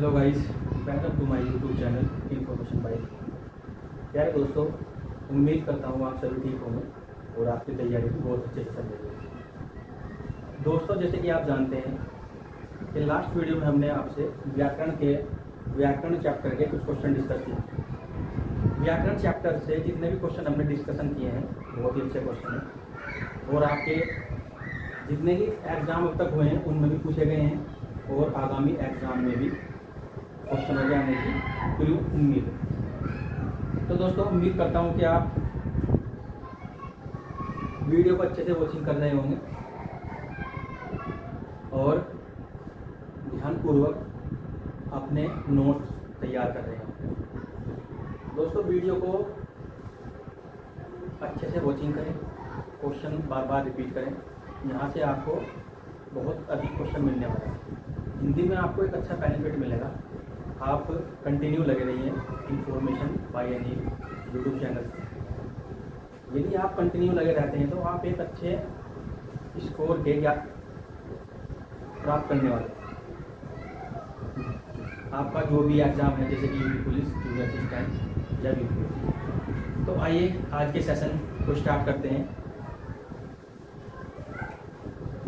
Hello guys, welcome to my YouTube channel information bike. प्यारे दोस्तों, उम्मीद करता हूँ आप सभी ठीक होंगे और आपकी तैयारी भी बहुत अच्छे से चल रही है। दोस्तों, जैसे कि आप जानते हैं कि लास्ट वीडियो में हमने आपसे व्याकरण चैप्टर के कुछ क्वेश्चन डिस्कस किए। व्याकरण चैप्टर से जितने भी क्वेश्चन हमने डिस्कशन किए हैं बहुत ही अच्छे क्वेश्चन हैं और आपके जितने भी एग्ज़ाम अब तक हुए हैं उनमें भी पूछे गए हैं और आगामी एग्ज़ाम में भी क्वेश्चन हो जाने की पूरी उम्मीद है। तो दोस्तों, उम्मीद करता हूँ कि आप वीडियो को अच्छे से वॉचिंग कर रहे होंगे और ध्यानपूर्वक अपने नोट्स तैयार कर रहे होंगे। दोस्तों, वीडियो को अच्छे से वॉचिंग करें, क्वेश्चन बार बार रिपीट करें। यहाँ से आपको बहुत अधिक क्वेश्चन मिलने वाला है। हिंदी में आपको एक अच्छा बेनिफिट मिलेगा। आप कंटिन्यू लगे रहिए information by any YouTube channel से। यदि आप कंटिन्यू लगे रहते हैं तो आप एक अच्छे स्कोर के ज्ञान प्राप्त करने वाले हैं। आपका जो भी एग्ज़ाम है, जैसे कि यूपी पुलिस, जूनियर असिस्टेंट या यूपी। तो आइए आज के सेशन को स्टार्ट करते हैं।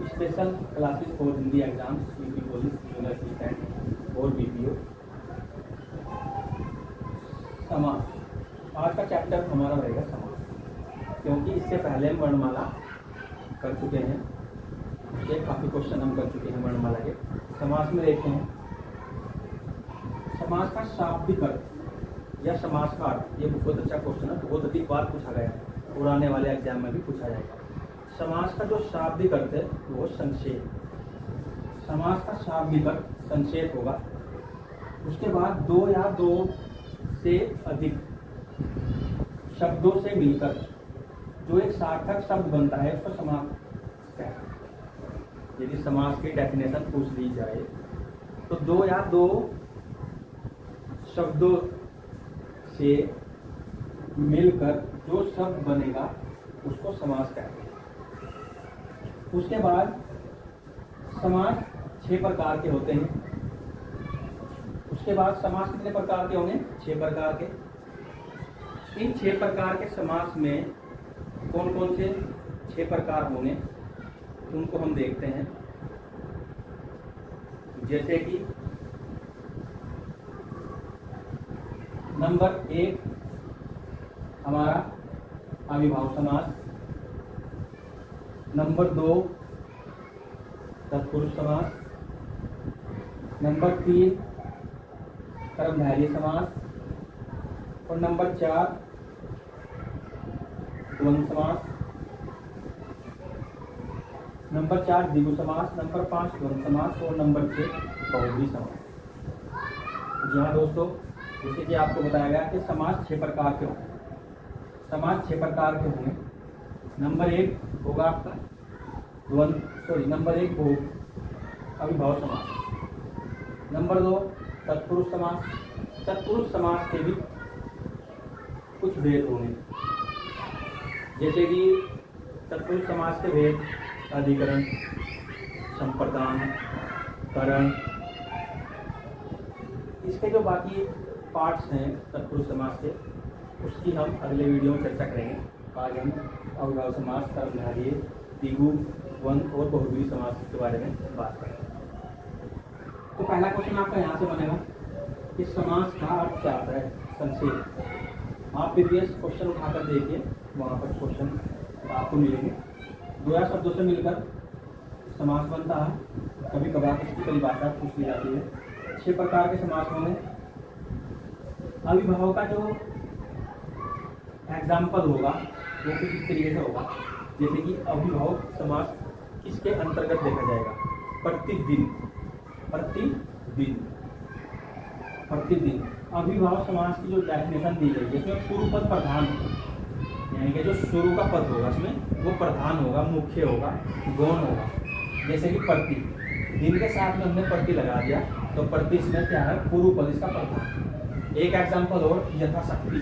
Special classes for Hindi exams, UP police, junior assistant और बीपीओ। समास। आज का चैप्टर हमारा रहेगा समास, क्योंकि इससे पहले हम वर्णमाला कर चुके हैं। ये काफ़ी क्वेश्चन हम कर चुके हैं वर्णमाला के। समास में देखते हैं समास का शाब्दिक अर्थ या समास का अर्थ। ये बहुत अच्छा क्वेश्चन है, बहुत अधिक बार पूछा गया है और आने वाले एग्जाम में भी पूछा जाएगा। समास का जो शाब्दिक अर्थ है वो संक्षेप। समास का शाब्दिक अर्थ संक्षेप होगा। उसके बाद दो या दो से अधिक शब्दों से मिलकर जो एक सार्थक शब्द बनता है उसको समास कहते हैं। यदि समास की डेफिनेशन पूछ ली जाए तो दो या दो शब्दों से मिलकर जो शब्द बनेगा उसको समास कहते हैं। उसके बाद समास 6 प्रकार के होते हैं। उसके बाद समास कितने प्रकार के होंगे? 6 प्रकार के। इन 6 प्रकार के समास में कौन कौन से 6 प्रकार होंगे उनको हम देखते हैं। जैसे कि नंबर 1 हमारा अविभाव समास। नंबर 2 तत्पुरुष समास। नंबर 3 कर्मधारय समास और नंबर 4 द्वंद्व समास। नंबर 4 द्विगु समास। नंबर 5 द्वंद्व समास और नंबर 6 बहुव्रीहि समास। जी हाँ दोस्तों, जैसे कि आपको बताया गया कि समास 6 प्रकार के होंगे। समास 6 प्रकार के होंगे। नंबर 1 होगा आपका नंबर 1 अविभाव समास। नंबर 2 तत्पुरुष समास। तत्पुरुष समास के भी कुछ भेद होंगे, जैसे कि तत्पुरुष समास के भेद अधिकरण, संप्रदान, करण। इसके जो बाकी पार्ट्स हैं तत्पुरुष समास के, उसकी हम अगले वीडियो में चर्चा करेंगे। आज हम अविभाव समास, कर्मधारय, द्विगु, द्वंद्व और बहुव्रीहि समास के बारे में बात करेंगे। तो पहला क्वेश्चन आपका यहाँ से बनेगा कि समास का अर्थ क्या आता है संक्षेप। आप प्रीवियस क्वेश्चन उठाकर देखिए, वहाँ पर क्वेश्चन आपको मिलेंगे। 2 या शब्दों से मिलकर समास बनता है। कभी कभार इसकी परिभाषा पूछ ली जाती है। 6 प्रकार के समास होंगे। अविभाव का जो एग्जाम्पल होगा वो कुछ इस तरीके से होगा, जैसे कि अविभाव समास किसके अंतर्गत देखा जाएगा? प्रतिदिन। प्रतिदिन प्रतिदिन। अविभाव समास की जो डेफिनेशन दी गई है इसमें पूर्व पद प्रधान होगा, यानी कि जो शुरू का पद होगा इसमें वो प्रधान होगा, मुख्य होगा, गौण होगा। जैसे कि प्रति, दिन के साथ में हमने प्रति लगा दिया तो प्रति इसमें क्या है? पूर्व पद इसका प्रधान। एक एग्जाम्पल और यथाशक्ति।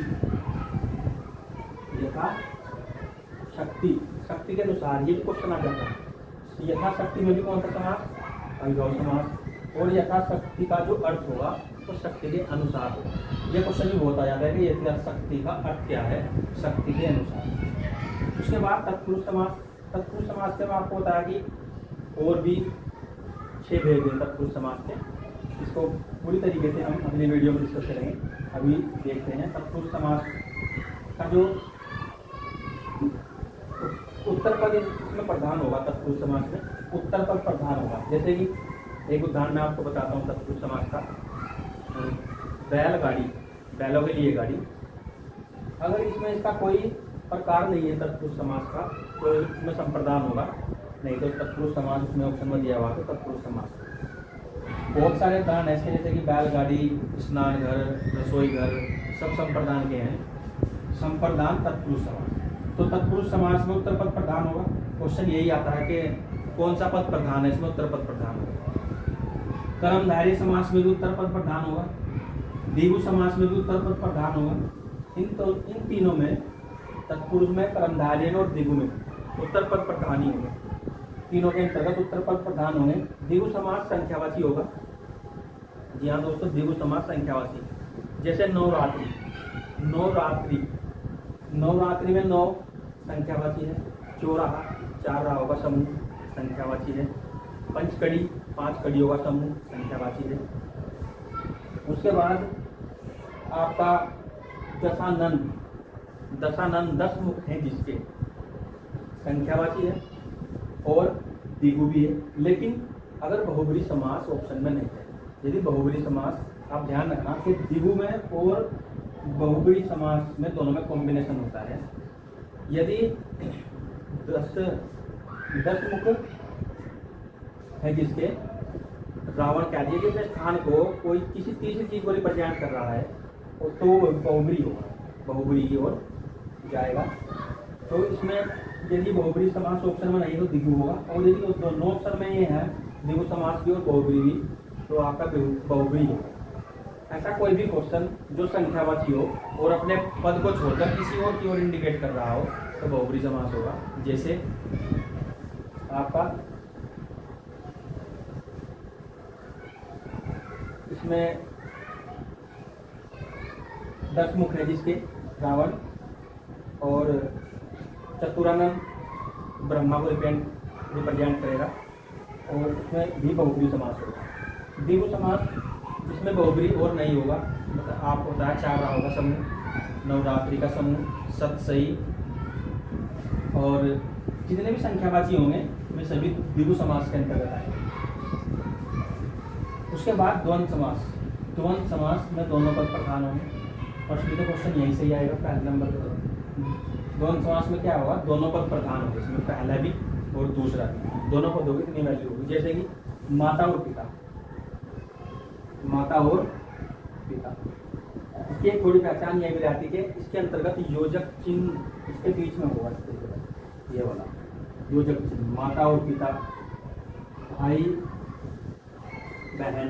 यथाशक्ति, शक्ति के अनुसार ये भी क्वेश्चन आ जाता है। यथाशक्ति में भी कौन सा समास? अविभाव समास। और यथाशक्ति का जो अर्थ होगा तो शक्ति के अनुसार होगा। ये क्वेश्चन भी बहुत आ जाता है कि यथाशक्ति का अर्थ क्या है, शक्ति के अनुसार। उसके बाद तत्पुरुष समास। तत्पुरुष समास से मैं आपको बताया कि और भी 6 भेद हैं तत्पुरुष समास के। इसको पूरी तरीके से हम अगले वीडियो में डिस्कस करेंगे। अभी देखते हैं तत्पुरुष समास का जो उत्तर पद इसमें प्रधान होगा। तत्पुरुष समास में उत्तर पद प्रधान होगा। जैसे कि एक उदाहरण मैं आपको बताता हूँ तत्पुरुष समास का। बैलगाड़ी, बैलों के लिए गाड़ी। अगर इसमें इसका कोई प्रकार नहीं है तत्पुरुष समास का तो इसमें संप्रदान होगा, नहीं तो तत्पुरुष समास उसमें ऑप्शन में दिया हुआ तो तत्पुरुष समास। बहुत सारे उदाहरण ऐसे जैसे कि बैलगाड़ी, स्नान घर, रसोई घर, सब संप्रदान के हैं। संप्रदान तत्पुरुष समास। तो तत्पुरुष समास में उत्तर पद प्रधान होगा। क्वेश्चन यही आता है कि कौन सा पद प्रधान है, इसमें उत्तर पद प्रधान होगा। कर्मधारय समास में भी उत्तर पद प्रधान होगा। द्विगु समास में भी उत्तर पद प्रधान होगा। इन तीनों में, तत्पुरुष में, कर्मधारय में और द्विगु में उत्तर पद प्रधान ही होगा। तीनों के अंतर्गत उत्तर पद प्रधान होंगे। द्विगु समास संख्यावाची होगा। जी हाँ दोस्तों, द्विगु समास संख्यावाची। जैसे नवरात्रि, नवरात्रि, नवरात्रि में 9 संख्यावाची है। चौराहा 4 राहों का समूह संख्यावाची है। पंचकड़ी 5 कड़ियों का समूह संख्यावाची है। उसके बाद आपका दशानन, दशानन 10 मुख हैं जिसके संख्यावाची है और द्विगु भी है। लेकिन अगर बहुब्री समास ऑप्शन में नहीं है, यदि बहुब्री समास, आप ध्यान रखना कि द्विगु में और बहुब्री समास में दोनों में कॉम्बिनेशन होता है। यदि 10 मुख है जिसके, रावण कह दिए कि अपने स्थान को कोई किसी तीसरी चीज को रिप्रेजेंट कर रहा है तो बहुब्री होगा, बहुब्री की ओर जाएगा। तो इसमें यदि बहुब्री समास ऑप्शन में नहीं तो द्विगु होगा, और यदि दोनों ऑप्शन में ये है द्विगु समास भी और बहुब्री भी, तो आपका बहुब्री होगा। ऐसा कोई भी क्वेश्चन जो संख्यावाची हो और अपने पद को छोड़कर किसी और की ओर इंडिकेट कर रहा हो तो बहुब्री समास होगा। जैसे आपका इसमें 10 मुख है जिसके, रावण, और चतुरानन ब्रह्मा को रिप्रेजेंट करेगा, और उसमें भी बहुब्री समास होगा। द्विगु समास जिसमें बहुब्री और नहीं होगा, मतलब आपको बताया 4 राहों का समूह, नवरात्रि का समूह, सतसई और जितने भी संख्यावाची होंगे वे सभी द्विगु समास के अंतर्गत आएंगे। उसके बाद द्वंद्व समास। द्वंद्व समास में दोनों पद प्रधान होंगे। फर्स्ट भी तो क्वेश्चन यहीं से ही आएगा पहले नंबर पर। द्वंद्व समास में क्या होगा, दोनों पद प्रधान होंगे। इसमें पहला भी और दूसरा भी, दोनों पदों की कितनी वैल्यू होगी। जैसे कि माता और पिता, माता और पिता, इसकी एक थोड़ी पहचान यह भी रहती है कि इसके अंतर्गत योजक चिन्ह इसके बीच में होगा। ये वाला योजक चिन्ह, माता और पिता, भाई बहन,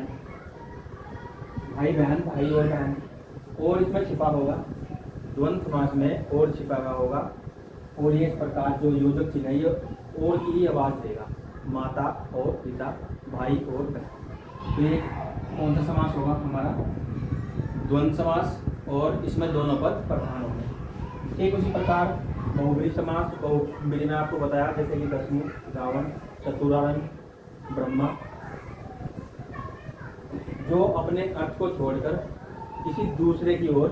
भाई बहन, भाई और बहन, और इसमें छिपा होगा। द्वंद्व समास में और छिपा हुआ होगा, और ये इस प्रकार जो योजक चिन्ह है ये और की ही आवाज देगा, माता और पिता, भाई और बहन। तो ये कौन सा समास होगा हमारा, द्वंद्व समास, और इसमें दोनों पद प्रधान होंगे। एक उसी प्रकार बहुब्री समास, बहुब्री में आपको बताया जैसे कि 10 मुख, रावण, चतुरानन ब्रह्मा, जो अपने अर्थ को छोड़कर किसी दूसरे की ओर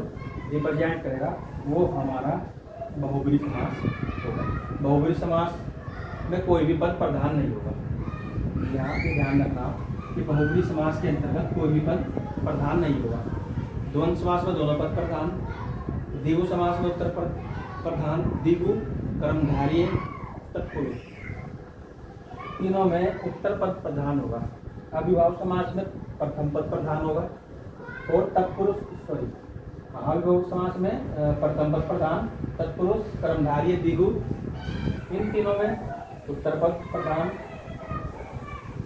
रिप्रेजेंट करेगा वो हमारा बहुब्री समास होगा। बहुब्री समास में कोई भी पद प्रधान नहीं होगा। यहाँ पे ध्यान रखना कि बहुब्री समास के अंतर्गत कोई भी पद प्रधान नहीं होगा। द्वंद्व समास में दोनों पद प्रधान, द्विगु समास में उत्तर पद प्रधान, द्विगु, कर्मधारय, तत्पुरुष, तीनों में उत्तर पद प्रधान होगा। अभिभाव समास में प्रथम पद प्रधान होगा, और तत्पुरुष अभिभाव समास में प्रथम पद प्रधान, तत्पुरुष, कर्मधारय, द्विगु, इन तीनों में उत्तर पद प्रधान।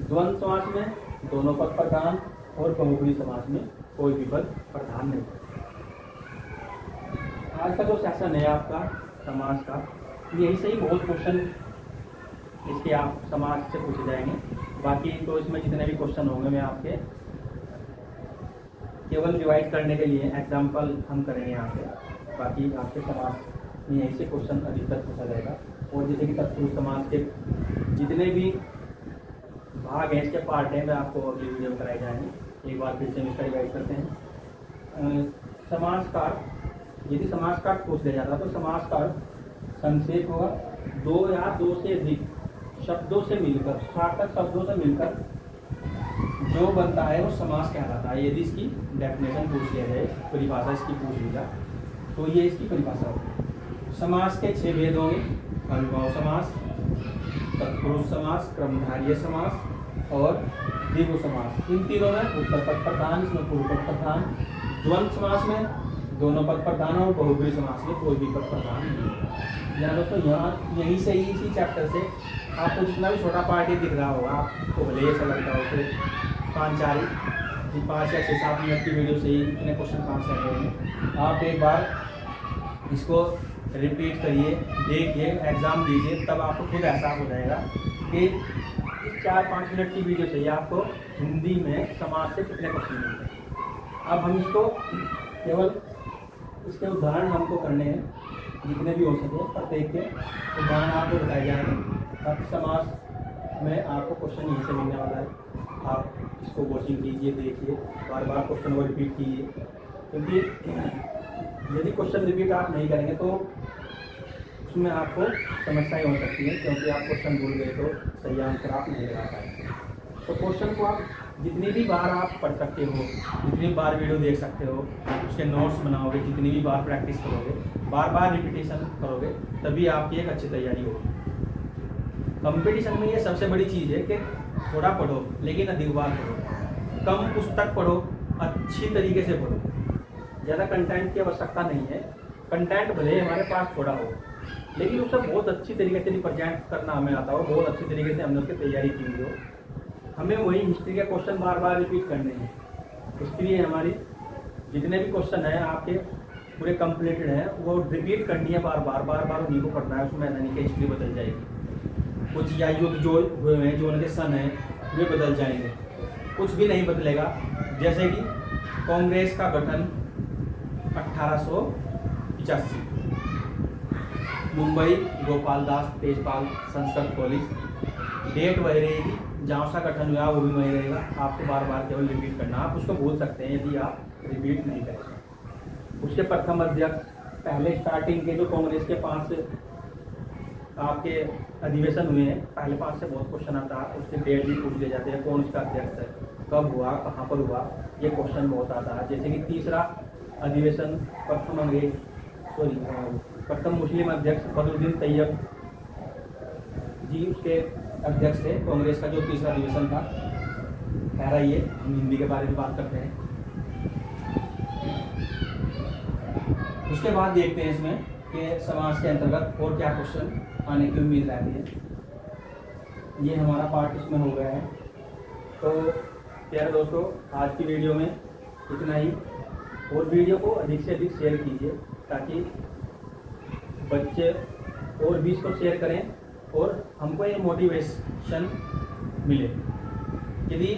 द्वंद्व समास में दोनों पद प्रधान, और बहुब्री समास में कोई भी पद प्रधान नहीं। आज का जो सेशन है आपका समास का, यही से ही बहुत क्वेश्चन इसके आप समाज से पूछे जाएंगे। बाकी तो इसमें जितने भी क्वेश्चन होंगे मैं आपके केवल रिवाइज करने के लिए एग्जाम्पल हम करेंगे यहाँ पे। बाकी आपके समाज में ऐसे क्वेश्चन अधिकतर पूछा जाएगा। और जैसे कि तत्पुरुष समाज के जितने भी भाग हैं, इसके पार्ट हैं, मैं आपको अगली वीडियो में कराए जाएंगे। एक बार फिर से इसका रिवाइज करते हैं। समासकार, यदि समासकार पूछ लिया जाता तो समासकार संक्षेप होगा दो या दो से अधिक शब्दों से मिलकर, सार्थक शब्दों से मिलकर जो बनता है वो समास कहलाता है। यदि इसकी डेफिनेशन पूछ लिया जाए, परिभाषा इसकी पूछ ली जाए, तो ये इसकी परिभाषा होगी। समास के 6 भेद होंगे: अविभाव समास, तत्पुरुष समास, क्रमधारय समास और द्विगु समास। इन तीनों में उत्तर पद प्रधान, इसमें पूर्व पद प्रधान। द्वंद्व समास में दोनों पद प्रधान और बहुब्रीहि समास में कोई भी पद प्रधान नहीं है। या दोस्तों यहाँ यहीं से ही इसी चैप्टर से आपको जितना भी छोटा पार्ट दिख रहा होगा, आपको भले ऐसा लगता हो कि 5 या 6-7 मिनट की वीडियो से ही इतने क्वेश्चन कहाँ से आ गए हैं। आप एक बार इसको रिपीट करिए, देखिए, एग्ज़ाम दीजिए, तब आपको खुद एहसास हो जाएगा कि इस 4-5 मिनट की वीडियो से ही आपको हिंदी में समाज से कितने क्वेश्चन मिलते हैं। अब हम इसको केवल इसके उदाहरण हमको करने हैं, जितने भी हो सके प्रत्येक के उदाहरण आपको बताए जाएंगे। अब समाज में आपको क्वेश्चन यहीं से मिलने वाला है। आप इसको वॉचिंग कीजिए, देखिए, बार बार क्वेश्चन को रिपीट कीजिए, क्योंकि यदि क्वेश्चन रिपीट आप नहीं करेंगे तो उसमें आपको समस्याएं हो सकती हैं, क्योंकि आप क्वेश्चन भूल गए तो सही आंसर आप नहीं लगा पाएंगे। तो क्वेश्चन को आप जितनी भी बार आप पढ़ सकते हो, जितनी बार वीडियो देख सकते हो, उसके नोट्स बनाओगे, जितनी भी बार प्रैक्टिस करोगे, बार बार रिपीटेशन करोगे, तभी आपकी एक अच्छी तैयारी होगी। कंपटीशन में ये सबसे बड़ी चीज़ है कि थोड़ा पढ़ो लेकिन अधिक बार पढ़ो, कम पुस्तक पढ़ो, अच्छी तरीके से पढ़ो। ज़्यादा कंटेंट की आवश्यकता नहीं है। कंटेंट भले हमारे पास थोड़ा हो, लेकिन उसे बहुत अच्छी तरीके से रिप्रेजेंट करना हमें आता हो, बहुत अच्छी तरीके से हमने उसकी तैयारी की हुई हो। हमें वही हिस्ट्री के क्वेश्चन बार बार रिपीट करने हैं। उसके लिए हमारी जितने भी क्वेश्चन हैं आपके पूरे कंप्लीटेड हैं, वो रिपीट करनी है बार बार उन्हीं को पढ़ना है। उसमें ऐसा नहीं कि हिस्ट्री बदल जाएगी। कुछ या युद्ध जो हुए हैं, जो उनके सन हैं, वे बदल जाएंगे, कुछ भी नहीं बदलेगा। जैसे कि कांग्रेस का गठन 1885, मुंबई गोपाल दास तेजपाल संस्कृत कॉलेज, डेट वही रहेगी, जहाँ सा गठन हुआ वो भी वही रहेगा। आपको बार बार केवल रिपीट करना, आप उसको भूल सकते हैं यदि आप रिपीट नहीं करेंगे। उसके प्रथम अध्यक्ष, पहले स्टार्टिंग के जो कांग्रेस के 5 आपके अधिवेशन हुए हैं, पहले 5 से बहुत क्वेश्चन आता है। उसके डेट भी पूछ लिए जाते हैं, कौन उसका अध्यक्ष है, कब हुआ, कहाँ पर हुआ, ये क्वेश्चन बहुत आता है। जैसे कि तीसरा अधिवेशन प्रथम मुस्लिम अध्यक्ष बदरुद्दीन तैयब जी उसके अध्यक्ष थे कांग्रेस का, जो तीसरा अधिवेशन था। कह रहा ये हम हिंदी के बारे में बात करते हैं। उसके बाद देखते हैं इसमें कि समाज के अंतर्गत और क्या क्वेश्चन आने की उम्मीद रहती है। ये हमारा पार्ट इसमें हो गया है। तो प्यारे दोस्तों, आज की वीडियो में इतना ही। और वीडियो को अधिक से अधिक शेयर कीजिए, ताकि बच्चे और भी इसको शेयर करें और हमको ये मोटिवेशन मिले। यदि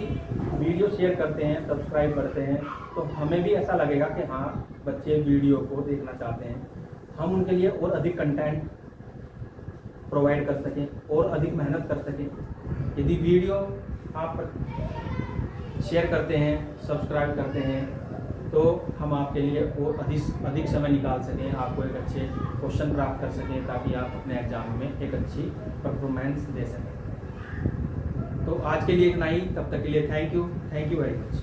वीडियो शेयर करते हैं, सब्सक्राइब करते हैं, तो हमें भी ऐसा लगेगा कि हाँ, बच्चे वीडियो को देखना चाहते हैं, हम उनके लिए और अधिक कंटेंट प्रोवाइड कर सकें और अधिक मेहनत कर सकें। यदि वीडियो आप शेयर करते हैं, सब्सक्राइब करते हैं, तो हम आपके लिए और अधिक समय निकाल सकें, आपको एक अच्छे क्वेश्चन प्राप्त कर सकें, ताकि आप अपने एग्जाम में एक अच्छी परफॉर्मेंस दे सकें। तो आज के लिए इतना ही। तब तक के लिए थैंक यू वेरी मच।